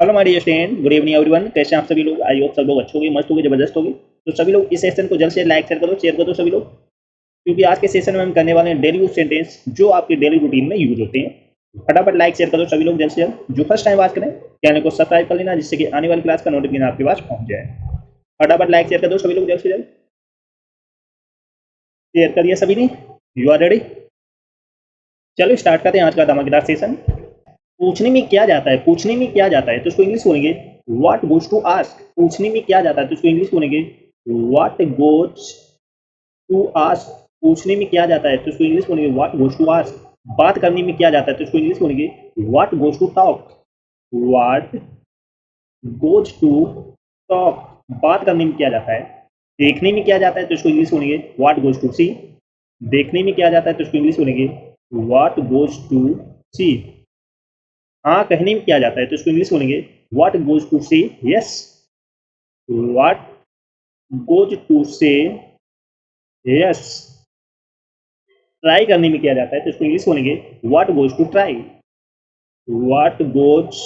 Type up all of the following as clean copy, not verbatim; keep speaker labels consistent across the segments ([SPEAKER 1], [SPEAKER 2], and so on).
[SPEAKER 1] Hello my dear student, good evening everyone. कैसे हैं आप सभी लोग? आई होप सब लोग अच्छे होंगे, मस्त होंगे, जबरदस्त होंगे। तो सभी लोग इस सेशन को जल्द से लाइक शेयर कर दो सभी लोग, क्योंकि आज के सेशन में हम करने वाले हैं डेली यूज सेंटेंस जो आपके डेली रूटीन में यूज होते हैं। फटाफट लाइक शेयर कर दो सभी लोग जल्द से जल्द। जो फर्स्ट टाइम बात करें चैनल को सब्सक्राइब कर लेना, जिससे कि आने वाली क्लास का नोटिफिकेशन आपके पास पहुंच जाए। फटाफट लाइक शेयर कर दो सभी लोग जल्द से जल्द। शेयर कर दिया सभी ने? You are ready? चलो स्टार्ट करते हैं आज का धमाकेदार सेशन। पूछने में क्या जाता है, पूछने में क्या जाता है तो उसको इंग्लिश बोलेंगे व्हाट गोज टू आस्क। पूछने में क्या जाता है तो उसको इंग्लिश बोलेंगे व्हाट गोज टू आस्क। पूछने में क्या जाता है तो उसको इंग्लिश बोलेंगे व्हाट गोज टू आस्क। बात करने में क्या जाता है तो उसको इंग्लिश बोलेंगे what goes to talk. What goes to talk. बात करने में क्या जाता है। देखने में क्या जाता है तो उसको इंग्लिश बोलेंगे व्हाट गोज टू सी। देखने में क्या जाता है तो उसको इंग्लिश बोलेंगे व्हाट गोज टू सी। हाँ कहने में क्या जाता है तो उसको इंग्लिश बोलेंगे what goes to say yes. What goes to say yes. Try करने में क्या जाता है तो उसको इंग्लिश बोलेंगे what goes to try. What goes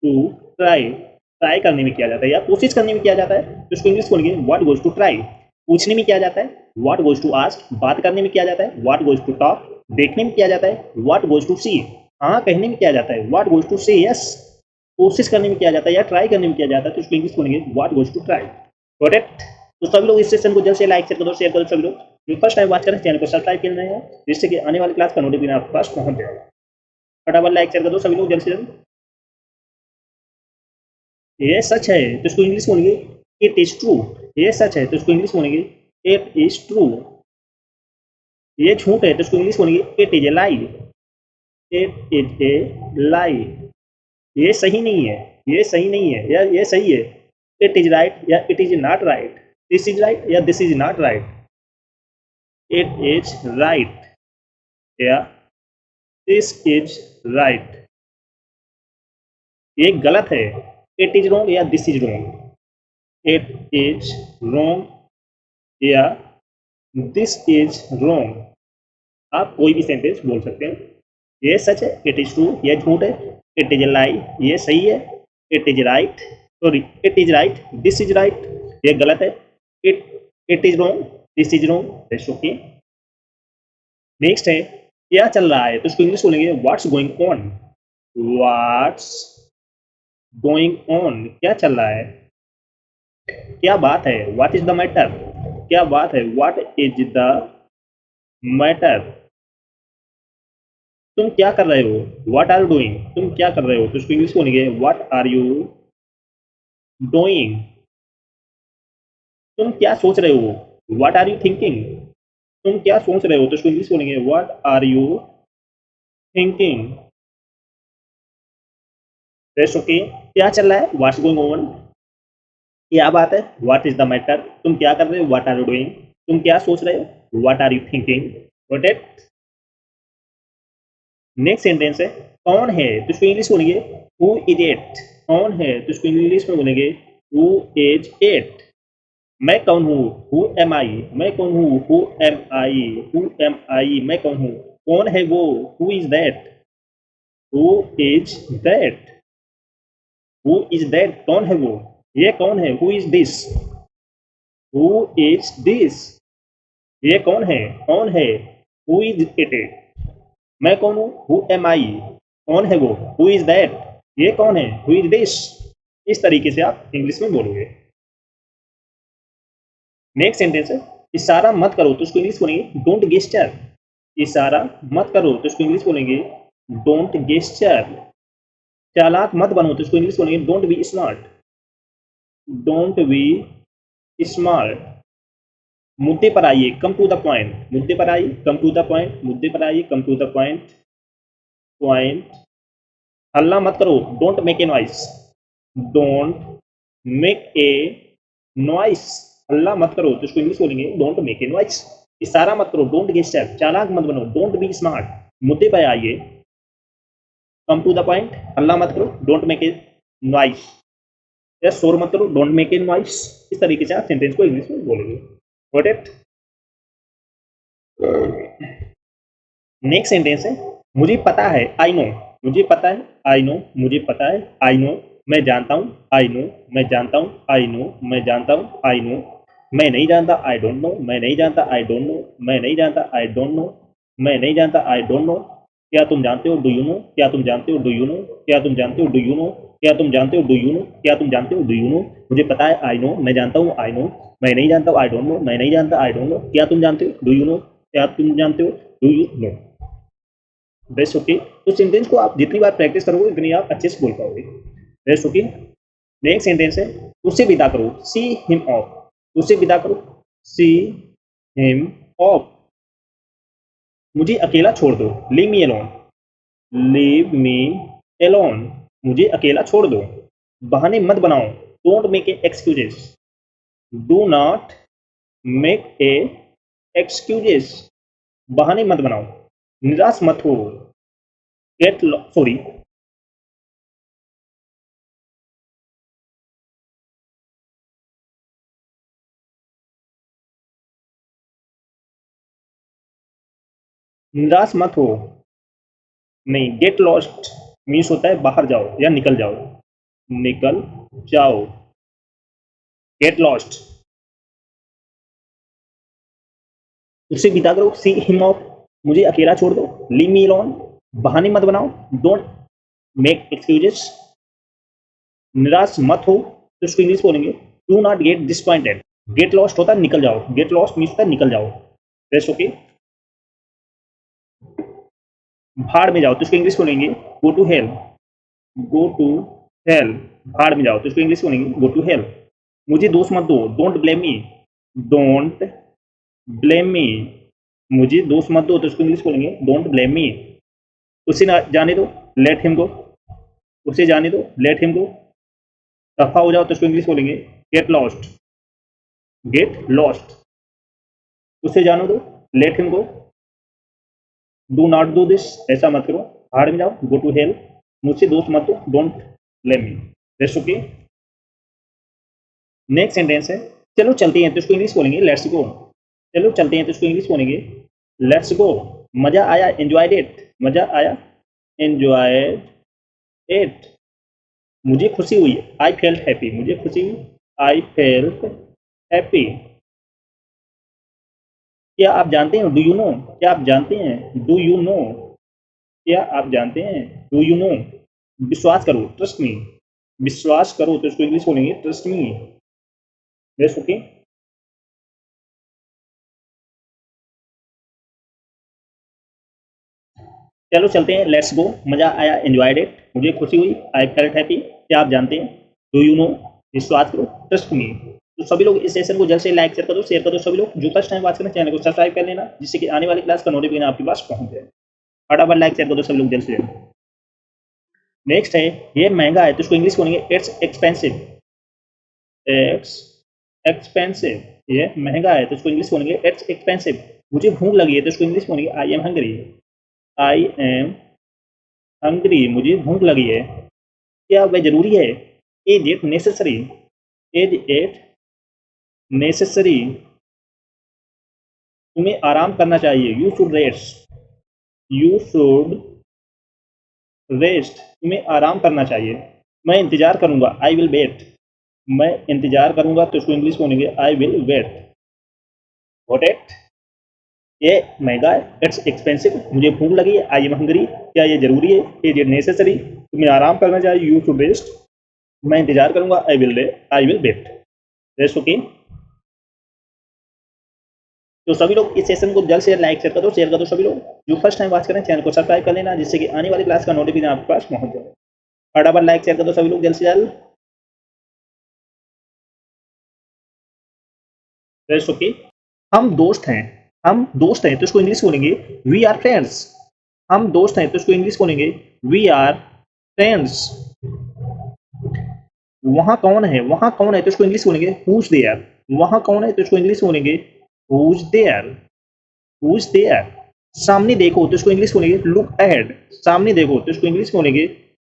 [SPEAKER 1] to try. Try करने में क्या जाता है या कोशिश करने में क्या जाता है तो उसको इंग्लिश बोलेंगे व्हाट गोज टू ट्राई। पूछने में क्या जाता है व्हाट गोज टू आस्क। बात करने में क्या जाता है व्हाट गोज टू टॉक। देखने में क्या जाता है व्हाट गोज टू सी। हाँ कहने में क्या जाता है what goes to say yes. कोशिश करने में क्या जाता है या ट्राई करने में क्या जाता है तो उसको इंग्लिश बोलेंगे what goes to try. Got it? तो सभी लोग इस सेशन को जल्द से लाइक शेयर करो सभी लोग। जो फर्स्ट टाइम बात करें चैनल को सब्सक्राइब कर रहे हैं, जिससे कि आने वाली क्लास का नोटिफिकेशन आपके पास पहुंच जाएगा। फटाफट लाइक शेयर कर दो सभी लोग जल्द से जल्द। ये सच है तो इसको इंग्लिश बोलेंगे इट इज ट्रू। ये सच है तो इसको इंग्लिश बोलेंगे इट इज ट्रू। ये झूठ है तो इसको इंग्लिश बोलेंगे it is a lie. It is a lie. ये सही नहीं है, ये सही नहीं है या ये सही है। इट इज राइट या it is not right. This is right या this is not right. It is right या दिस इज राइट। ये गलत है। इट इज रॉन्ग या this is wrong. It is wrong या दिस इज रॉन्ग। आप कोई भी सेंटेंस बोल सकते हैं। ये सच है इट इज ट्रू, ये झूठ है इट इज लाई, ये सही है it is right, sorry it is right, this is right, ये गलत है it it is wrong, this is wrong. That's okay. Next है क्या चल रहा है तो उसको इंग्लिश बोलेंगे what's going on. What's going on. क्या चल रहा है, क्या बात है। What is the matter. क्या बात है। What is the matter. तुम क्या कर रहे हो। What are you doing. तुम क्या कर रहे हो तो उसको इंग्लिश बोलेंगे व्हाट आर यू डूइंग। तुम क्या सोच रहे हो। What are you thinking. तुम क्या सोच रहे हो तो उसको इंग्लिश बोलेंगे what are you thinking. That's okay. क्या चल रहा है व्हाट्स गोइंग ऑन। क्या बात है व्हाट इज द मैटर। तुम क्या कर रहे हो व्हाट आर यू डूइंग। तुम क्या सोच रहे हो what are you thinking. Got it? Next sentence है कौन है तो इसको इंग्लिश बोलेंगे हु इज इट। कौन है तो इसको इंग्लिश में बोलेंगे हु इज इट। मैं कौन हूँ हु एम आई। मैं कौन हूँ who am I. Who am I मैं कौन हूँ। कौन है वो who is that. Who is that. Who is that कौन है वो। ये कौन है who is this. Who is this. ये कौन है हु इज इट। मैं कौन हूँ हु एम आई। कौन है वो हु इज दैट। ये कौन है हु इज दिस। इस तरीके से आप इंग्लिश में बोलोगे। नेक्स्ट सेंटेंस है इशारा मत करो तो उसको इंग्लिश बोलेंगे डोंट गेस्चर। इशारा मत करो तो उसको इंग्लिश बोलेंगे डोंट गेस्चर। चालाक मत बनो तो उसको इंग्लिश बोलेंगे don't be smart. Don't be smart. मुद्दे पर आइए कम टू द पॉइंट। मुद्दे पर आइए कम टू द पॉइंट। मुद्दे पर आइए come to the point. Point. हल्ला मत करो don't make a noise. Don't make a noise. हल्ला मत करो तो इसको इंग्लिश बोलेंगे डोंट मेक ए नॉइस। इशारा मत करो डोंट गेस्चर। चालाक मत बनो डोंट बी स्मार्ट। मुद्दे पर आइए कम टू द पॉइंट। हल्ला मत करो डोंट मेक ए नॉइस या शोर मत करो डोंट मेक ए नॉइस। इस तरीके से आप सेंटेंस को इंग्लिश में बोलेंगे। Got it? नेक्स्ट सेंटेंस है मुझे पता है आई नो। मुझे पता है, आई नो, मुझे पता है, आई नो, मैं जानता हूँ, आई नो, मैं जानता हूँ, आई नो, मैं जानता हूँ, आई नो, मैं नहीं जानता, आई डोंट नो, मैं नहीं जानता, आई डोंट नो, मैं नहीं जानता, आई डोंट नो, मैं नहीं जानता, आई डोंट नो, क्या तुम जानते हो, डू यू नो, क्या तुम जानते हो, डू यू नो, क्या तुम जानते हो, डू यू नो, क्या तुम जानते हो, डू यू नो, क्या तुम जानते हो, डू यू नो, मुझे पता है, आई नो, मैं जानता हूँ, आई नो, मैं नहीं जानता, आई डोंट नो, मैं नहीं जानता, आई डोंट नो, क्या तुम जानते हो, डू यू नो, क्या तुम जानते हो, do you know. Best okay. तो सेंटेंस को आप जितनी बार प्रैक्टिस करोगे उतनी आप अच्छे से बोल पाओगे। Best okay. नेक्स्ट सेंटेंस है, उसे विदा करो, सी हिम ऑफ। उसे विदा करो, सी हिम ऑफ। मुझे अकेला छोड़ दो, leave me alone. Leave me alone, मुझे अकेला छोड़ दो। बहाने मत बनाओ, don't make a excuses. Do not make a excuses, बहाने मत बनाओ। निराश मत हो, गेट सॉरी, निराश मत हो, नहीं, गेट लॉस्ट मीन्स होता है बाहर जाओ या निकल जाओ, निकल जाओ, गेट लॉस्ट। उसे विदा करो, सी हिम ऑफ, मुझे अकेला छोड़ दो, लीव मी अलोन, बहाने मत बनाओ, डोंट मेक एक्सक्यूजेस, निराश मत हो, तो इसको इंग्लिश बोलेंगे, do not gate disappointed. Get lost होता है निकल जाओ, गेट लॉस्ट मीन्स होता है निकल जाओ। Rest okay. भाड़ में जाओ तो इसको इंग्लिश बोलेंगे, go to hell. Go to hell, भाड़ में जाओ तो इसको इंग्लिश बोलेंगे, गो टू हेल। मुझे दोष मत दो, don't blame me. Don't blame me, मुझे दोष मत दो तो इसको इंग्लिश बोलेंगे, डोंट ब्लेम मी। उसे ना जाने दो, लेट हिम गो। उसे जाने दो, लेट हिम गो। दफा हो जाओ तो इसको इंग्लिश बोलेंगे, गेट लॉस्ट। Get lost. उसे जाने दो, let him go. Do not do this, ऐसा मत करो, भाड़ में जाओ, गो टू हेल। मुझसे दोस्त मत दो, don't blame me. Rest okay. Next sentence है, चलो चलते हैं तो इसको इंग्लिश बोलेंगे, लेट्स गो। चलो चलते हैं तो इसको इंग्लिश बोलेंगे, लेट्स गो। मजा आया, एंजॉयड इट। मजा आया, एंजॉयड इट। मुझे खुशी हुई, आई फेल्ट हैप्पी। मुझे खुशी हुई, आई फेल्ट हैप्पी। क्या आप जानते हैं, डू यू नो, क्या आप जानते हैं, डू यू नो, क्या आप जानते हैं, डू यू नो। विश्वास करो, ट्रस्ट मी। विश्वास करो तो इसको इंग्लिश बोलेंगे, ट्रस्ट मी। Yes okay. चलो चलते हैं, लेट्स गो। मजा आया, एंजॉयड इट। मुझे खुशी हुई, आई फेल्ट हैप्पी। क्या आप जानते हैं, डू यू नो। विश्वास करो, ट्रस्ट मी। तो सभी लोग इस सेशन को जल्द से लाइक करो, शेयर करो। सभी लोग जो फर्स्ट टाइम बात करें चैनल को सब्सक्राइब कर लेना, जिससे कि आने वाली क्लास का नोटिफिकेशन आपके पास पहुंच जाए। फटाफट लाइक शेयर करो सभी लोग जल्द से जल्द। नेक्स्ट है, ये महंगा है तो इसको इंग्लिश बोलेंगे, इट्स एक्सपेंसिव। इट्स एक्सपेंसिव, ये महंगा है तो इसको इंग्लिश बोलेंगे, इट्स एक्सपेंसिव। मुझे भूख लगी है तो इसको इंग्लिश बोलेंगे, I am hungry. I am hungry, मुझे भूख लगी है। क्या वह जरूरी है, is it necessary. Is it necessary, तुम्हें आराम करना चाहिए, you should rest. You should rest, तुम्हें आराम करना चाहिए। मैं इंतजार करूंगा, आई विल वेट। मैं इंतजार करूंगा तो इसको इंग्लिश बोलेंगे, I will wait. What it, ये महंगा है, इट्स एक्सपेंसिव। मुझे भूख लगी है, आई एम हंग्री। क्या ये जरूरी है, इज इट नेसेसरी। तुम्हें आराम करना चाहिए, यू शुड रेस्ट। मैं इंतजार करूंगा, I will wait. Rest okay. तो सभी लोग इस सेशन को जल्द से जल्द लाइक शेयर कर दो। सभी लोग जो फर्स्ट टाइम वॉच करें चैनल को सब्सक्राइब कर लेना, जिससे कि आने वाली क्लास का नोटिफिकेशन आपके पास पहुंच जाए। फटाफट लाइक शेयर कर दो सभी लोग जल्द से जल्द। Rest okay. हम दोस्त हैं, हम दोस्त हैं तो इसको इंग्लिश बोलेंगे, वी आर फ्रेंड्स। हम दोस्त हैं तो इसको इंग्लिश बोलेंगे, वी आर फ्रेंड्स। वहां कौन है, वहां कौन है तो इसको इंग्लिश बोलेंगे, हुज देयर। वहां कौन है तो इसको इंग्लिश बोलेंगे, हुज देयर। Whose there. सामने देखो तो इसको इंग्लिश बोलेंगे, लुक अहेड। सामने देखो तो इसको इंग्लिश बोलेंगे,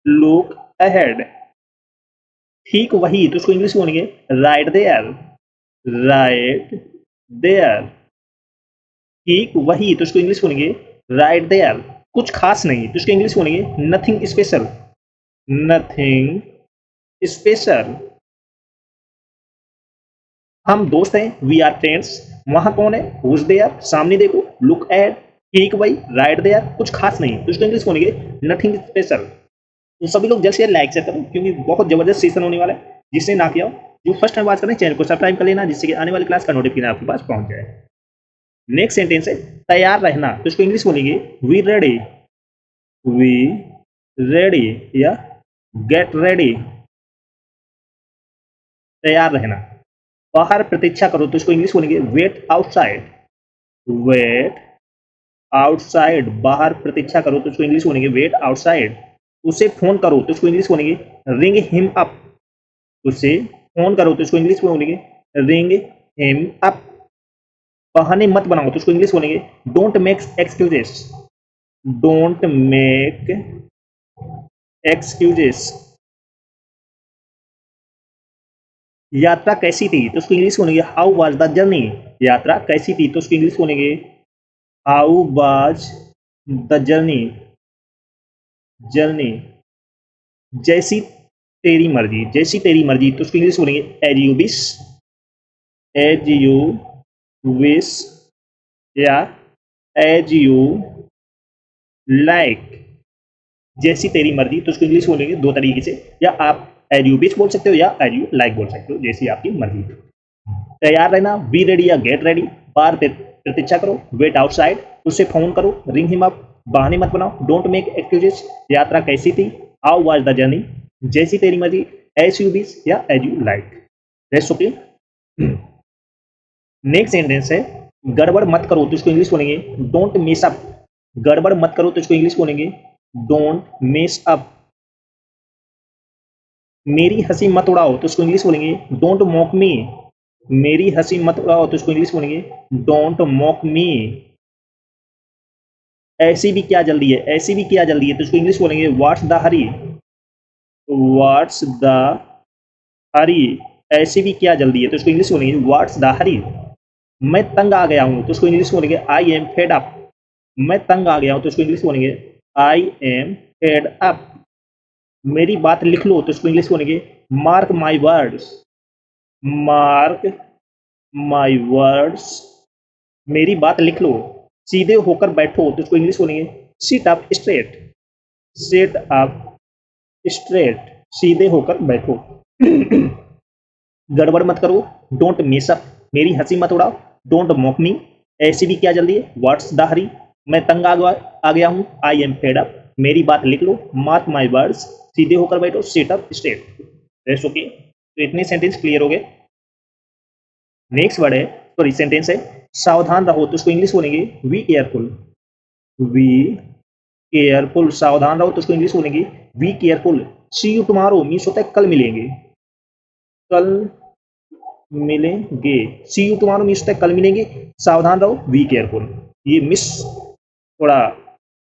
[SPEAKER 1] लुक अहेड। ठीक वही तो इसको इंग्लिश बोलेंगे, राइट देयर। Right there. ठीक वही तो इसको इंग्लिश बोलेंगे, राइट देयर। कुछ खास नहीं तो इसको इंग्लिश बोलेंगे नथिंग स्पेशल, नथिंग स्पेशल। हम दोस्त हैं, वी आर फ्रेंड्स। वहां कौन है, हुज देयर, सामने देखो, लुक एट, ठीक भाई, राइट देयर, कुछ खास नहीं तो इसको इंग्लिश बोलेंगे नथिंग स्पेशल। तो सभी लोग जल्द से जल्द लाइक शेयर करो क्योंकि बहुत जबरदस्त सेशन होने वाला है। जिसने ना किया हो, जो फर्स्ट टाइम बात करें, चैनल को सब्सक्राइब कर लेना जिससे कि आने वाली क्लास का नोटिफिकेशन आपके पास पहुंच जाए। नेक्स्ट सेंटेंस है तैयार रहना तो इसको इंग्लिश बोलेंगे वी रेडी, वी रेडी या गेट रेडी, तैयार रहना। बाहर प्रतीक्षा करो तो इसको इंग्लिश बोलेंगे वेट आउटसाइड, वेट आउटसाइड, बाहर प्रतीक्षा करो तो इसको इंग्लिश बोलेंगे वेट आउटसाइड। उसे फोन करो तो इसको इंग्लिश बोलेंगे रिंग हिम अप, उसे फोन करो तो इसको इंग्लिश बोलेंगे रिंग हिम अप। बहाने मत बनाओ तो इसको इंग्लिश बोलेंगे don't make excuses, don't make excuses. यात्रा कैसी थी तो उसको इंग्लिश बोलेंगे हाउ वाज द जर्नी, यात्रा कैसी थी तो उसको इंग्लिश बोलेंगे how was the journey, journey. जैसी तेरी मर्जी, जैसी तेरी मर्जी तो उसको इंग्लिश बोलेंगे as you wish, as you wish या एज यू लाइक। जैसी तेरी मर्जी तो उसको इंग्लिश बोलेंगे दो तरीके से, या आप एज यू विश बोल सकते हो या एज यू लाइक बोल सकते हो, जैसी आपकी मर्जी। तैयार रहना, बी रेडी या गेट रेडी, बाहर प्रतीक्षा करो, वेट आउटसाइड, उससे फोन करो, रिंग हिम अप, बहाने मत बनाओ, डोंट मेक एक्सक्यूजेस, यात्रा कैसी थी, हाउ वाज द जर्नी, जैसी तेरी मर्जी, एज यू विश या as you like. That's okay. Next sentence है गड़बड़ मत करो तो इसको इंग्लिश बोलेंगे डोंट मेस अप, गड़बड़ मत करो तो इसको इंग्लिश बोलेंगे डोंट मेस अप। मेरी हंसी मत उड़ाओ तो इसको इंग्लिश बोलेंगे डोंट मॉक मी, मेरी हंसी मत उड़ाओ तो इसको इंग्लिश बोलेंगे डोंट मॉक मी। ऐसी भी क्या जल्दी है, ऐसी भी क्या जल्दी है तो इसको इंग्लिश बोलेंगे what's the hurry, what's the hurry, ऐसी भी क्या जल्दी है तो इसको इंग्लिश बोलेंगे व्हाट्स द हरी। मैं तंग आ गया हूं तो इसको इंग्लिश बोलेंगे आई एम फेड अप, मैं तंग आ गया हूं तो इसको इंग्लिश बोलेंगे आई एम फेड अप। मेरी बात लिख लो तो इसको इंग्लिश बोलेंगे mark my words, mark my words, मेरी बात लिख लो। सीधे होकर बैठो तो इसको इंग्लिश बोलेंगे sit up straight, sit up straight, सीधे होकर बैठो। गड़बड़ मत करो, डोंट मिस अप, मेरी हंसी मत उड़ाओ, डोंट मॉक मी, ऐसी भी क्या जल्दी है, व्हाट्स द हरी, मैं तंग आ गया हूँ, आई एम फेड अप, मेरी बात लिख लो, मार्क माई वर्ड्स, सीधे होकर बैठो, sit up straight. That's okay. तो इतने सेंटेंस क्लियर हो गए। नेक्स्ट वर्ड है, सॉरी सेंटेंस है सावधान रहो तो उसको इंग्लिश बोलेंगे वी केयरफुल, वी केयरफुल, सावधान रहो तो उसको इंग्लिश बोलेंगे be careful. See you tomorrow means होता है कल मिलेंगे, कल मिलेंगे, सी यू टुमारो मीन्स होता है कल मिलेंगे, सावधान रहो वी केयरफुल। ये मिस थोड़ा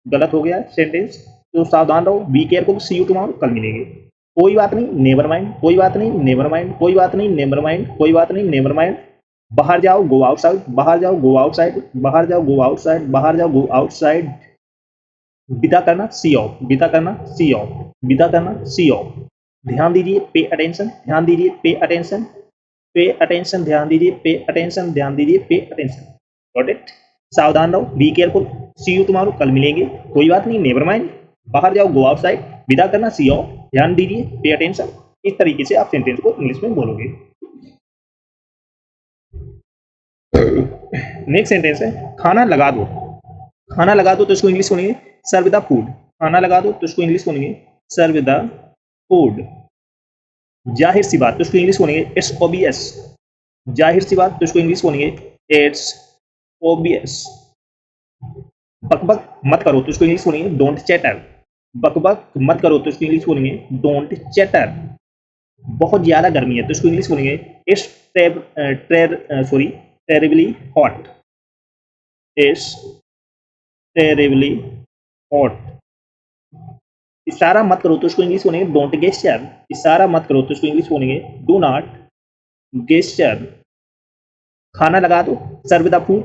[SPEAKER 1] गलत हो गया सेंटेंस, तो सावधान रहो be careful, see you tomorrow, कल मिलेंगे। कोई बात नहीं, नेवर माइंड, कोई बात नहीं, नेवर माइंड, कोई बात नहीं, नेवर माइंड, कोई बात नहीं, नेवर माइंड। बाहर जाओ गो आउटसाइड, बाहर जाओ गो आउटसाइड, बाहर जाओ गो आउटसाइड, बाहर जाओ गो आउटसाइड। विदा करना सी ऑफ, विदा करना सी ऑफ, विदा करना सी ऑफ। ध्यान दीजिए पे अटेंशन, ध्यान दीजिए पे अटेंशन, पे अटेंशन, ध्यान दीजिए पे अटेंशन, ध्यान दीजिए पे अटेंशन। Got it. सावधान रहो be careful, see you tomorrow, कल मिलेंगे, कोई बात नहीं, नेवर माइंड, बाहर जाओ गो आउटसाइड, विदा करना सी ऑफ, ध्यान दीजिए पे अटेंशन। इस तरीके से आप सेंटेंस को इंग्लिश में बोलोगे। नेक्स्ट सेंटेंस है खाना लगा दो, खाना लगा दो तो इसको इंग्लिश बोलेंगे सर्व द फूड, खाना लगा दो तो इसको इंग्लिश बोलेंगे सर्व द फूड। जाहिर सी बात तो इसको इंग्लिश बोलेंगे इट्स ऑब्वियस, जाहिर सी बात तो इसको इंग्लिश बोलेंगे इट्स ऑब्वियस। बकबक मत करो तो इसको इंग्लिश बोलेंगे डोंट चैटर, बकबक मत करो तो इसको इंग्लिश बोलेंगे डोंट चैटर। बहुत ज्यादा गर्मी है तो इसको इंग्लिश बोलेंगे it's sorry terribly hot, it's terribly hot. इशारा मत करो तो इसको इंग्लिश बोलेंगे डोंट गेस्चर, इशारा मत करो तो इसको इंग्लिश बोलेंगे डू नॉट गेस्चर। खाना लगा दो सर्व द फूड,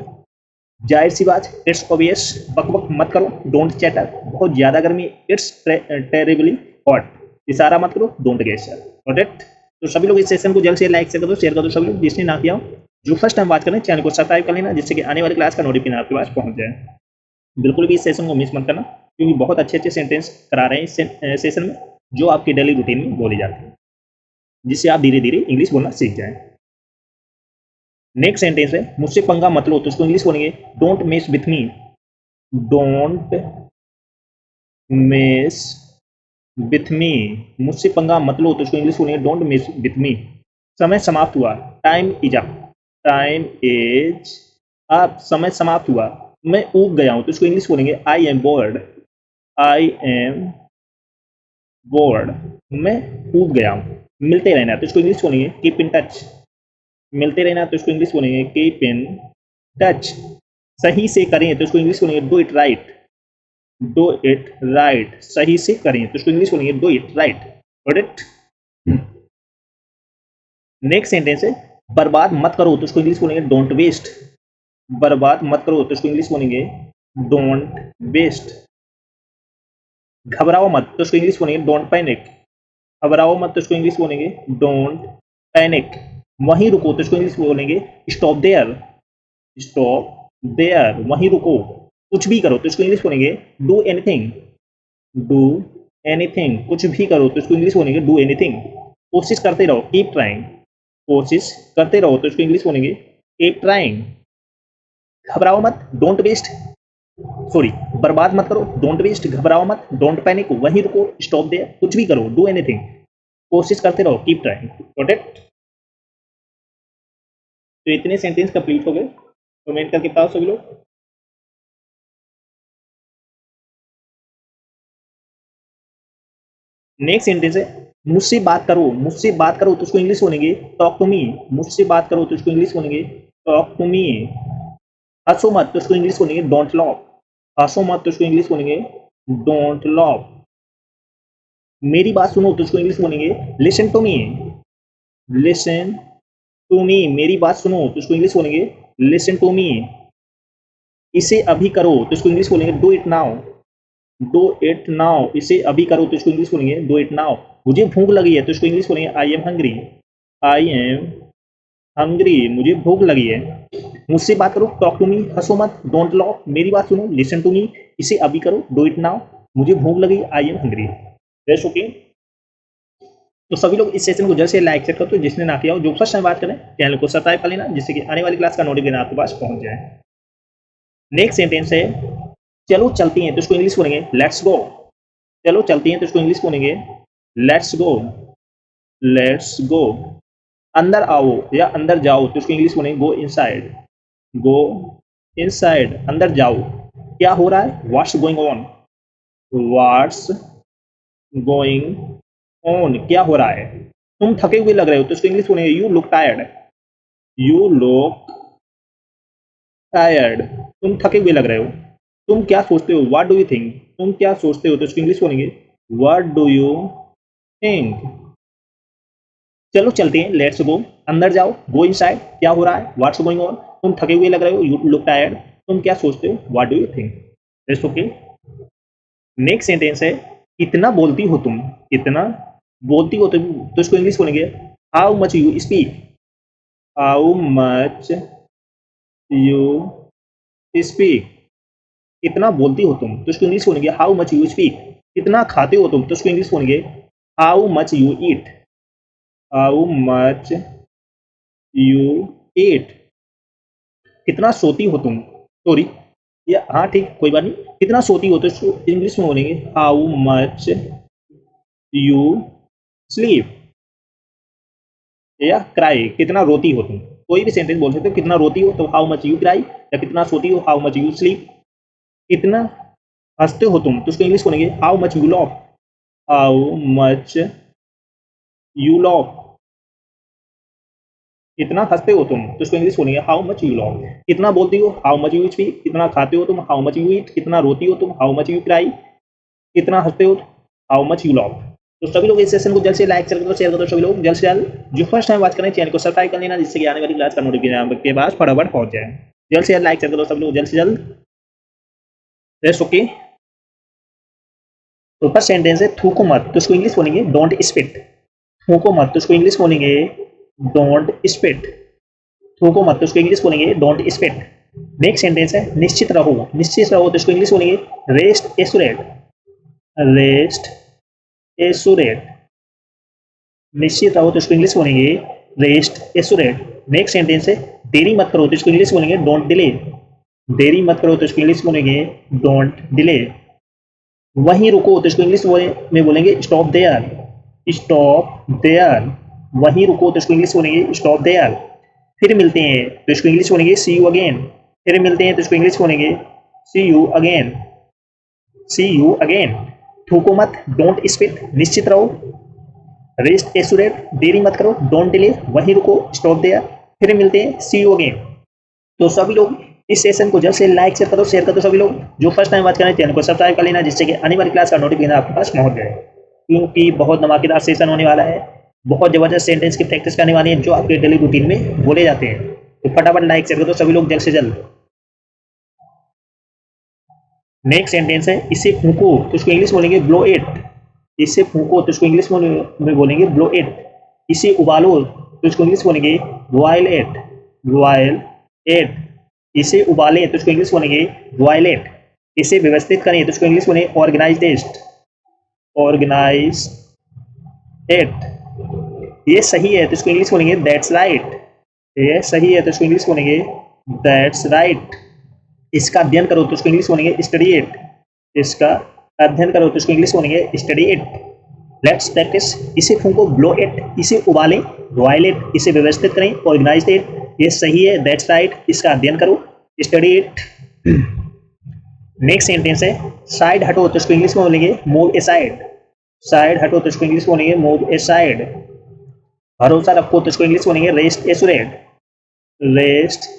[SPEAKER 1] जाहिर सी बात, इट्स ऑब्वियस, बक बक मत करो, डोंट चैटर, बहुत ज्यादा गर्मी, इट्स टेरिबली हॉट, इशारा मत करो, डोंट गेस्चर, गॉट इट। तो सभी लोग इस सेशन को जल्द से लाइक कर दो, शेयर कर दो सभी लोग, जिसने ना किया हो। जो फर्स्ट टाइम बात करें चैनल को सब्सक्राइब कर लेना, जिससे कि आने वाली क्लास का नोटिफिकेशन आपके पास पहुंच जाए। बिल्कुल भी इस सेशन को मिस मत करना, क्योंकि बहुत अच्छे अच्छे सेंटेंस करा रहे हैं इस सेशन में, जो आपकी डेली रूटीन में बोली जाती है, जिससे आप धीरे धीरे इंग्लिश बोलना सीख जाएं। नेक्स्ट सेंटेंस है मुझसे पंगा मत लो, तो उसको इंग्लिश बोलेंगे don't mess with me, don't mess with me, मुझसे पंगा मत लो, तो उसको इंग्लिश बोलेंगे डोंट मेस विथ मी। समय समाप्त हुआ, time is up, time is up, समय समाप्त हुआ। मैं ऊब गया हूं, तो उसको इंग्लिश बोलेंगे I am board, I am board, मैं ऊब गया हूं। मिलते रहना, तो इसको इंग्लिश बोलेंगे कीप इन टच, मिलते रहना, तो इसको इंग्लिश बोलेंगे कीप इन टच। सही से करें, तो इसको इंग्लिश बोलेंगे do it right, do it right, सही से करें, तो इसको इंग्लिश बोलेंगे do it right, got it. Next sentence है बर्बाद मत करो, तो इसको इंग्लिश बोलेंगे डोंट वेस्ट, बर्बाद मत करो, तो इसको इंग्लिश बोलेंगे डोंट वेस्ट। घबराओ मत, तो इसको इंग्लिश बोलेंगे डोंट पैनिक, घबराओ मत, तो इसको इंग्लिश बोलेंगे डोंट पैनिक। वहीं रुको, तो इसको इंग्लिश बोलेंगे स्टॉप देयर, स्टॉप देयर, वहीं रुको। कुछ भी करो, तो इसको इंग्लिश बोलेंगे डू एनीथिंग, डू एनीथिंग, कुछ भी करो, तो इसको इंग्लिश बोलेंगे डू एनीथिंग। कोशिश करते रहो, कीप ट्राइंग, कोशिश करते रहो, तो इसको इंग्लिश बोलेंगे कीप ट्राइंग। घबराओ मत, डोंट वेस्ट, सॉरी, बर्बाद मत करो, डोंट वेस्ट, घबराओ मत, डोंट पैनिक, वहीं रुको, स्टॉप देयर, कुछ भी करो, डू एनीथिंग, कोशिश करते रहो, कीप ट्राइंग, गॉट इट। तो इतने सेंटेंस कंप्लीट हो गए, कमेंट करके बताओ सभी लोग। नेक्स्ट सेंटेंस है मुझसे बात करो, मुझसे बात करो, तो उसको इंग्लिश बोलेंगे टॉक टू मी, मुझसे बात करो, तो उसको इंग्लिश बोलेंगे टॉक टू मी। हंसो मत, तो उसको इंग्लिश बोलेंगे डोंट लॉफ, हंसो मत, तो उसको इंग्लिश बोलेंगे डोंट लॉफ। मेरी बात सुनो, तो उसको इंग्लिश बोलेंगे listen to me, listen to me, मेरी बात सुनो, तो उसको इंग्लिश बोलेंगे लिसन टू मी। इसे अभी करो, तो उसको इंग्लिश बोलेंगे do it now, do it now, इसे अभी करो, तो इसको इंग्लिश बोलेंगे डू इट नाउ। मुझे भूख लगी है, तो इसको इंग्लिश बोलेंगे I am hungry, I am hungry, मुझे भूख लगी है। मुझसे बात करो, टॉक टू मी, हंसो मत, डोंट लॉफ, मेरी बात सुनो, लिसन टू मी, इसे अभी करो, डू इट नाउ, मुझे भूख लगी, I am hungry. That's okay. तो सभी लोग इस सेशन को जल्द से लाइक कर दो, जिसने ना किया हो। जो फर्स्ट टाइम बात करें चैनल को सब्सक्राइब कर लेना, जिससे कि आने वाली क्लास का नोटिफिकेशन आपके पास पहुंच जाए। नेक्स्ट सेंटेंस है चलो चलती हैं, तो इसको इंग्लिश बोलेंगे लेट्स गो, चलो चलती हैं, तो इसको इंग्लिश बोलेंगे लेट्स गो, लेट्स गो। अंदर आओ या अंदर जाओ, तो इसको इंग्लिश बोलेंगे गो इनसाइड, गो इनसाइड, अंदर जाओ। क्या हो रहा है, what's going on, what's going on, क्या हो रहा है। तुम थके हुए लग रहे हो, तो इसको इंग्लिश बोलेंगे you look tired, you look tired, तुम थके हुए लग रहे हो। तुम क्या सोचते हो, व्हाट डू यू थिंक, तुम क्या सोचते हो, तो इसको इंग्लिश बोलेंगे व्हाट डू यू थिंक। चलो चलते हैं, लेट्स गो, अंदर जाओ, गो इनसाइड, क्या हो रहा है, व्हाट्स गोइंग ऑन, तुम थके हुए लग रहे हो, यू लुक टायर्ड, तुम क्या सोचते हो, what do you think. That's okay. Next sentence है कितना बोलती हो तुम, कितना बोलती हो तुम, तो इसको इंग्लिश बोलेंगे how much you speak, how much you speak, कितना बोलती हो तुम, तो इसको इंग्लिश बोलेंगे हाउ मच यू स्पीक। कितना खाते हो तुम, तो इसको इंग्लिश बोलेंगे how much you eat, how much you eat. कितना सोती हो तुम, सॉरी, या हाँ ठीक, कोई बात नहीं, कितना सोती हो, तो इसको इंग्लिश में बोलेंगे हाउ मच यू स्लीप। या क्राई, कितना रोती हो तुम, कोई भी सेंटेंस बोल सकते हो, कितना रोती हो तो हाउ मच यू क्राई, या कितना सोती हो हाउ मच यू स्लीप। कितना हंसते हो तुम, तो उसको इंग्लिश बोलेंगे how much you loaf, how much you loaf. कितना हंसते हो तुम, तो उसको इंग्लिश बोलेंगे हाउ मच यू लॉफ। कितना बोलती हो, हाउ मच यू स्पीक। कितना खाते हो तुम, हाउ मच यू ईट। कितना रोती हो तुम, हाउ मच यू क्राई। कितना हंसते हो, हाउ मच यू लॉफ। तो सभी लोग इस सेशन को जल्द से लाइक कर दो, शेयर कर दो, सभी लोग जल्द से जल्द। जो फर्स्ट टाइम वॉच करें चैनल को सब्सक्राइब कर लेना, जिससे कि आने वाली क्लास का नोटिफिकेशन आपके पास फटाफट पहुंच जाए। जल्द से जल्द लाइक कर दो सब लोग, जल्द से जल्द। Rest okay. तो फर्स्ट सेंटेंस है थूको मत, तो इसको इंग्लिश बोलेंगे डोंट स्पिट। थूको मत, तो इसको इंग्लिश बोलेंगे डोंट स्पिट। थूको मत, तो इसको इंग्लिश बोलेंगे डोंट स्पिट। नेक्स्ट सेंटेंस है निश्चित रहो, निश्चित रहो, तो इसको इंग्लिश बोलेंगे रेस्ट एसुरेट। रेस्ट एसुरेट। निश्चित रहो, तो इसको इंग्लिश बोलेंगे रेस्ट एसुरेट। नेक्स्ट सेंटेंस है देरी मत करो, तो इसको इंग्लिश बोलेंगे डोंट डिले। देरी मत करो, तो इसको इंग्लिश बोलेंगे डोंट डिले। वहीं रुको, तो इसको इंग्लिश में बोलेंगे स्टॉप देयर। Stop there. वहीं रुको, तो इसको इंग्लिश बोलेंगे स्टॉप देयर। फिर मिलते हैं, तो इसको इंग्लिश बोलेंगे सी यू अगेन। फिर मिलते हैं, तो इसको इंग्लिश बोलेंगे see you again. See you again. थूको मत, डोंट स्पिट, निश्चित रहो। रेस्ट एसुरेट, देरी मत करो, डोंट डिले, वहीं रुको, स्टॉप देयर। फिर मिलते हैं, सी यू अगेन। तो सभी लोग इस सेशन को जल्द से लाइक शेयर कर दो सभी लोग। जो फर्स्ट टाइम बात करें चैनल को सब्सक्राइब कर लेना, जिससे कि आने वाली क्लास का नोटिफिकेशन आपके पास पहुंच जाए, क्योंकि बहुत धमाकेदार सेशन होने वाला है। बहुत जबरदस्त सेंटेंस की प्रैक्टिस करने वाली है जो आपके डेली रूटीन में बोले जाते हैं। तो फटाफट लाइक शेयर कर दो सभी लोग, जल्द से जल्द। नेक्स्ट सेंटेंस है इसे फूको, तो इसको इंग्लिश बोलेंगे ब्लो इट। इसे फूको, तो इसको इंग्लिश में बोलेंगे ब्लो इट। इसे उबालो, तो इसको इंग्लिश बोलेंगे बॉयल इट। Boil it. इसे उबालें, तो इसको इंग्लिश बोलेंगे बॉयल इट। इसे व्यवस्थित करें, तो इसको इंग्लिश बोलेंगे ऑर्गेनाइज इट। Organise it. ये सही है, तो इसको इंग्लिश बोलेंगे दैट्स राइट। ये सही है, तो इसको इंग्लिश बोलेंगे दैट्स राइट। इसका अध्ययन करो, तो इसको इंग्लिश बोलेंगे स्टडी इट। इसका अध्ययन करो, तो इसको इंग्लिश बोलेंगे स्टडी इट। Let's practice. इसे फूंको ब्लो इट। इसे उबालें बॉयल इट। इसे व्यवस्थित करें ऑर्गेनाइज इट। ये सही है, दैट्स राइट। इसका अध्ययन करो स्टडी इट। नेक्स्ट सेंटेंस है साइड हटो, तो इसको इंग्लिश में बोलेंगे मूव असाइड। साइड हटो, तो इसको इंग्लिश बोलेंगे मूव असाइड। भरोसा रखो, तो इसको इंग्लिश बोलेंगे रेस्ट एसुरेट। रेस्ट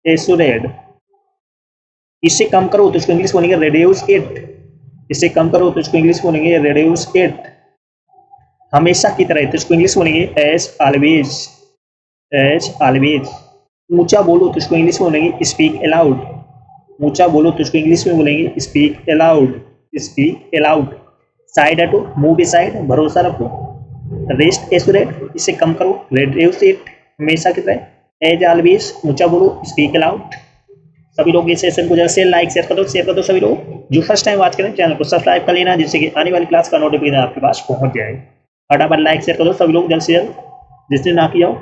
[SPEAKER 1] एसुरेट। इसे कम करो, तो इसको इंग्लिश बोलेंगे रिड्यूस इट। इसे कम करो, तो इसको इंग्लिश बोलेंगे रिड्यूस इट। हमेशा की तरह, तो इसको इंग्लिश बोलेंगे एज ऑलवेज। As always. ऊंचा बोलो, तो इसको इंग्लिश में बोलेंगे स्पीक अलाउड। ऊंचा बोलो, तो इसको इंग्लिश में बोलेंगे speak allowed. Speak allowed. Side हटो, मूव असाइड, भरोसा रखो। रेस्ट एसुरेट, इसे कम करो, रिड्यूस इट, हमेशा की तरह, एज ऑलवेज, ऊंचा बोलो, स्पीक अलाउड। सभी लोग इस सेशन को जल्द से लाइक शेयर कर दो सभी लोग। जो फर्स्ट टाइम बात करें चैनल को सब्सक्राइब कर लेना, जिससे कि आने वाली क्लास का नोटिफिकेशन आपके पास पहुंच जाए। फटाफट लाइक शेयर कर दो सभी लोग, जल्द से जल्द, जिसने ना किया हो,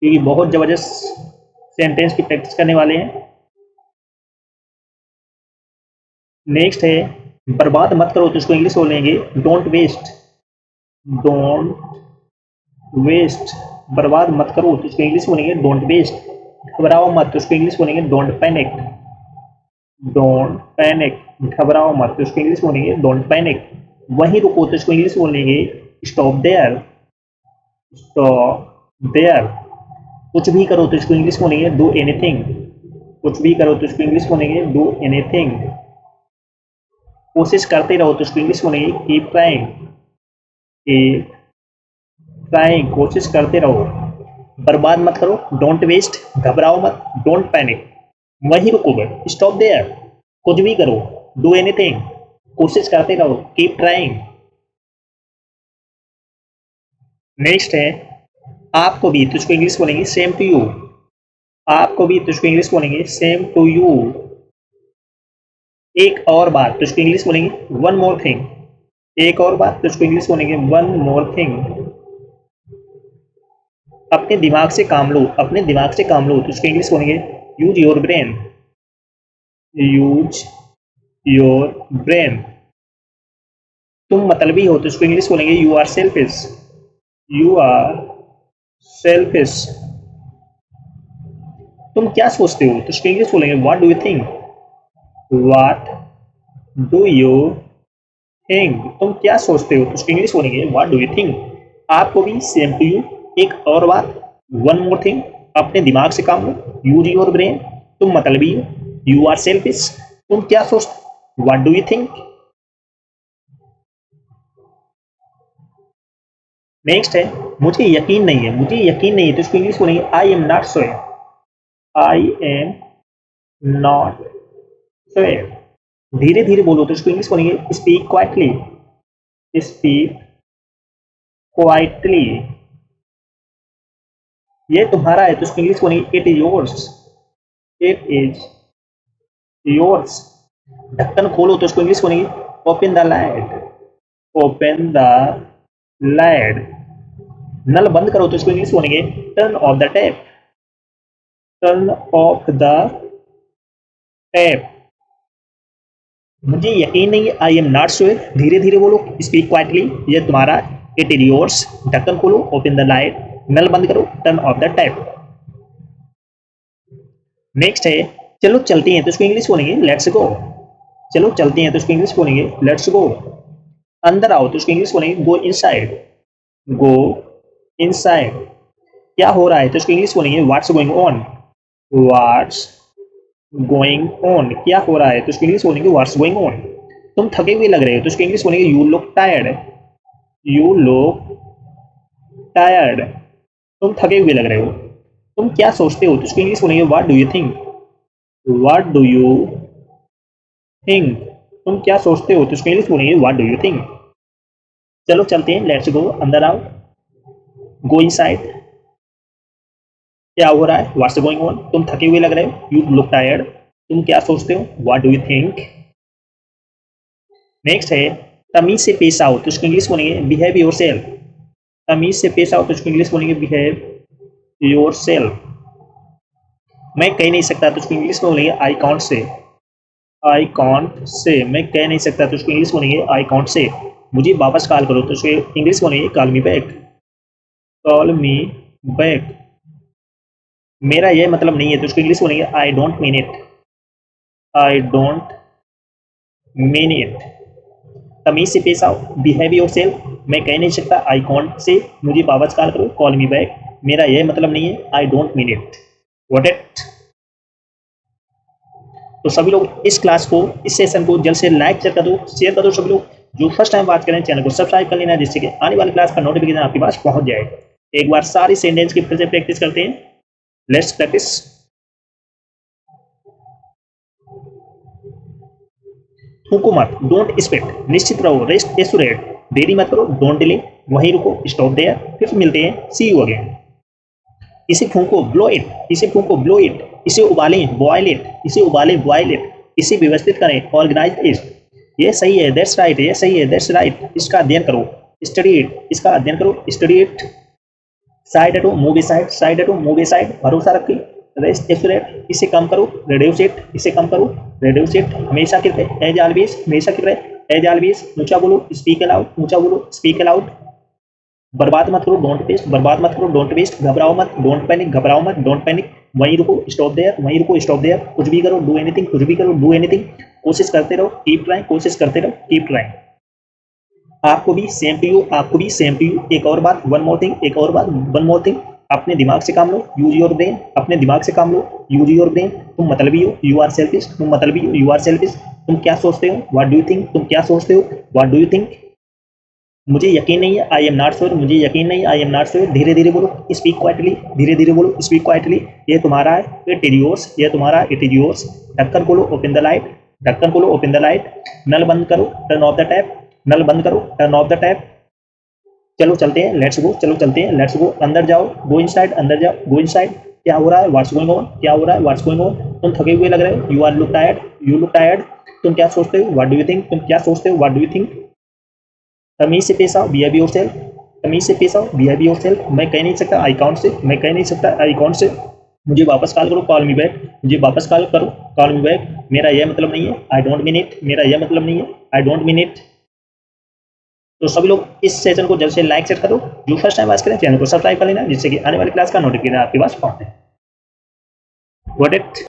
[SPEAKER 1] क्योंकि बहुत जबरदस्त सेंटेंस की प्रैक्टिस करने वाले हैं। नेक्स्ट है बर्बाद मत करो, तो इसको इंग्लिश बोलेंगे डोंट वेस्ट। Don't waste. बर्बाद मत करो, तो इसको इंग्लिश बोलेंगे डोंट वेस्ट। घबराओ मत, तो इसको इंग्लिश बोलेंगे डोंट पैनिक। Don't panic. घबराओ मत, तो इसको इंग्लिश बोलेंगे डोंट पैनिक। वहीं रुको, तो इसको इंग्लिश बोलेंगे स्टॉप देयर। Stop there. कुछ भी करो, तो इसको इंग्लिश बोलेंगे डू एनीथिंग। कुछ भी करो, तो इसको इंग्लिश बोलेंगे डू एनीथिंग। कोशिश करते रहो, तो इसको इंग्लिश बोलेंगे कीप ट्राइंग। Keep trying. कोशिश करते रहो। बर्बाद मत करो, डोंट वेस्ट। घबराओ मत, डोंट पैनिक। वहीं रुकोगे, स्टॉप देयर। कुछ भी करो, डू एनीथिंग, कोशिश करते रहो, कीप ट्राइंग। नेक्स्ट है आपको भी, तो इसको इंग्लिश बोलेंगे सेम टू यू। आपको भी, तो इसको इंग्लिश बोलेंगे सेम टू यू। एक और बात, तो इसको इंग्लिश बोलेंगे वन मोर थिंग। एक और बात, तो इसको इंग्लिश बोलेंगे वन मोर थिंग। अपने दिमाग से काम लो, अपने दिमाग से काम लो, तो इसको इंग्लिश बोलेंगे use your brain. Use your brain. तुम मतलबी हो, तो इसको इंग्लिश बोलेंगे you are selfish. You are selfish. तुम क्या सोचते हो, तो इसको इंग्लिश बोलेंगे what do you think. What do you think. तुम क्या सोचते हो, तो इसको इंग्लिश बोलेंगे व्हाट डू यू थिंक। आपको भी सेम टू यू। एक और बात, वन मोर थिंग, अपने दिमाग से काम लो, यूज योर ब्रेन। तुम मतलबी हो, यू आर सेल्फिश, तुम क्या सोचते, what do you think. Next है मुझे यकीन नहीं है। मुझे यकीन नहीं है, तो इसको इंग्लिश बोलेंगे I am not sure. I am not sweat. धीरे धीरे बोलो तो इसको इंग्लिश बोलेंगे स्पीक क्वाइटली, स्पीक क्वाइटली। ये तुम्हारा है तो इसको इंग्लिश बोलेंगे it is yours, it is yours. ढक्कन खोलो तो इसको इंग्लिश बोलेंगे open the light, open the light. नल बंद करो तो इसको इंग्लिश बोलेंगे turn off the tap, turn off the tap. मुझे यकीन नहीं है, आई एम नॉट श्योर। धीरे धीरे बोलो, स्पीक क्वाइटली, ये तुम्हारा, इट इज योर्स। ढक्कन खोलो, ओपन द लाइट, नल बंद करो, turn off the tap. Next है चलो चलते हैं तो इसको इंग्लिश बोलेंगे लेट्स गो। चलो चलते हैं तो इसको इंग्लिश बोलेंगे लेट्स गो। अंदर आओ तो इसको इंग्लिश बोलेंगे गो इनसाइड, गो इनसाइड। क्या हो रहा है तो इसको इंग्लिश बोलेंगे what's going on, what's going on. क्या हो रहा है तो इसको इंग्लिश बोलेंगे व्हाट्स गोइंग ऑन। तुम थके हुए लग रहे हो तो इसको इंग्लिश बोलेंगे you look tired, you look tired. तुम थके हुए लग रहे हो। तुम क्या सोचते हो तो इसको इंग्लिश बोलेंगे what do you think, what do you think. तुम क्या सोचते हो तो इसको इंग्लिश बोलेंगे व्हाट डू यू थिंक। चलो चलते हैं, लेट्स गो। अंदर आओ, गो इनसाइड। क्या हो रहा है, व्हाट्स गोइंग ऑन। तुम थके हुए लग रहे हो, यू लुक टायर्ड। तुम क्या सोचते हो, what do you think. Next है तमीज से पेश आओ तो इसको इंग्लिश बोलेंगे बिहेव योरसेल्फ, तमीज से पेश आओ तो इसको इंग्लिश बोलेंगे बिहेव योरसेल्फ। मैं कह नहीं सकता तो इसको इंग्लिश में बोलेंगे I can't say, I can't say. मैं कह नहीं सकता तो इसको इंग्लिश बोलेंगे आई कांट से। मुझे वापस कॉल करो तो इसको इंग्लिश बोलेंगे call me back, call me back. मेरा यह मतलब नहीं है तो इसको इंग्लिश बोलेंगे I don't mean it, I don't mean it. तमीज से पेश आओ, बिहेव योरसेल्फ। मैं कह नहीं सकता आई कांट से, मुझे वापस कॉल करो, कॉल मी बैक। मेरा यह मतलब नहीं है, I don't mean it, what it. तो सभी लोग इस क्लास को, इस सेशन को जल्द से लाइक कर दो, शेयर कर दो। सभी लोग जो फर्स्ट टाइम बात करें चैनल को सब्सक्राइब कर लेना, जिससे कि आने वाली क्लास का नोटिफिकेशन आपके पास पहुंच जाए। एक बार सारी सेंटेंस की फिर से प्रैक्टिस करते हैं, लेट्स प्रैक्टिस। थूको मत, डोंट स्पेट। निश्चित रहो, रेस्ट एश्योरेड। देरी मत करो, डोंट डिले। वहीं रुको, स्टॉप देयर। फिर मिलते हैं, सी यू अगेन। इसे फूंको, ब्लो इट, इसे फूंको, ब्लो इट। इसे उबालें, बॉयल इट, इसे उबालें, बॉयल इट। इसे व्यवस्थित करें, ऑर्गेनाइज इट। ये सही है, दैट्स राइट, ये सही है, दैट्स राइट। इसका अध्ययन करो, स्टडी इट, इसका अध्ययन करो, स्टडी इट। साइड हटो, मूव साइड, साइड हटो, मूव साइड। भरोसा रखिए, रेस्ट एश्योरेट। इसे कम करो, रिड्यूस इट, इसे कम करो, रिड्यूस इट। हमेशा की तरह, एज ऑलवेज, हमेशा की तरह, एज ऑलवेज। ऊंचा बोलो, स्पीक अलाउड, ऊंचा बोलो, स्पीक अलाउड। बर्बाद मत करो, डोंट वेस्ट, बर्बाद मत करो, डोंट वेस्ट। घबराओ मत, डोंट पैनिक, घबराओ मत, डोंट पैनिक। वहीं रुको, स्टॉप देयर, वहीं रुको, स्टॉप देयर। कुछ भी करो, डू एनीथिंग, कुछ भी करो, डू एनीथिंग। कोशिश करते रहो, कीप ट्राइंग, कोशिश करते रहो, कीप ट्राइंग। आपको भी सेम टू यू, आपको भी सेम टू यू। एक और बात, वन मोर थिंग, एक और बात, वन मोर थिंग। अपने दिमाग से काम लो, यूज योर ब्रेन। अपने दिमाग से काम लो, यूज योर ब्रेन। तुम मतलबी हो, यू आर सेल्फिश। तुम मतलबी हो, यू आर सेल्फिश। तुम क्या सोचते हो, व्हाट डू यू थिंक। तुम क्या सोचते हो, व्हाट डू यू थिंक। मुझे यकीन नहीं है, आई एम नॉट श्योर। मुझे यकीन नहीं, आई एम नॉट श्योर। धीरे धीरे बोलो, स्पीक क्वाइटली, धीरे धीरे बोलो, स्पीक क्वाइटली। ये तुम्हारा है, इट इज योर्स, ये तुम्हारा, इट इज योर्स। ढक्कन खोलो, ओपन द लाइट, ढक्कन खोलो, ओपन द लाइट। नल बंद करो, टर्न ऑफ द टैप, नल बंद करो, टर्न ऑफ द टैप। चलो चलते हैं, लेट्स गो। चलो चलते हैं, लेट्स गो। अंदर जाओ, गो इनसाइड, अंदर जाओ, गो इनसाइड। क्या हो रहा है, व्हाट्स गोइंग ऑन। क्या हो रहा है, व्हाट्स गोइंग ऑन। तुम थके हुए लग रहे हो, you are look tired, you look tired. तुम क्या सोचते हो, व्हाट डू यू थिंक। तुम क्या सोचते हो, व्हाट डू यू थिंक। तमीज से पेश आओ, बिहेव योरसेल्फ, तमीज से पेश आओ, बिहेव योरसेल्फ। मैं कह नहीं सकता आई कांट से, मैं कह नहीं सकता आई कांट से। मुझे वापस कॉल करो, कॉल मी बैक। मुझे वापस कॉल करो, कॉल मी बैक। मेरा यह मतलब नहीं है, आई डोंट मीन इट। मेरा यह मतलब नहीं है, आई डोंट मीन इट। तो सभी लोग इस सेशन को जल्द से लाइक शेयर करो। जो फर्स्ट टाइम बात करें चैनल को सब्सक्राइब कर लेना, जिससे कि आने वाली क्लास का नोटिफिकेशन आपके पास पहुंचे। What it.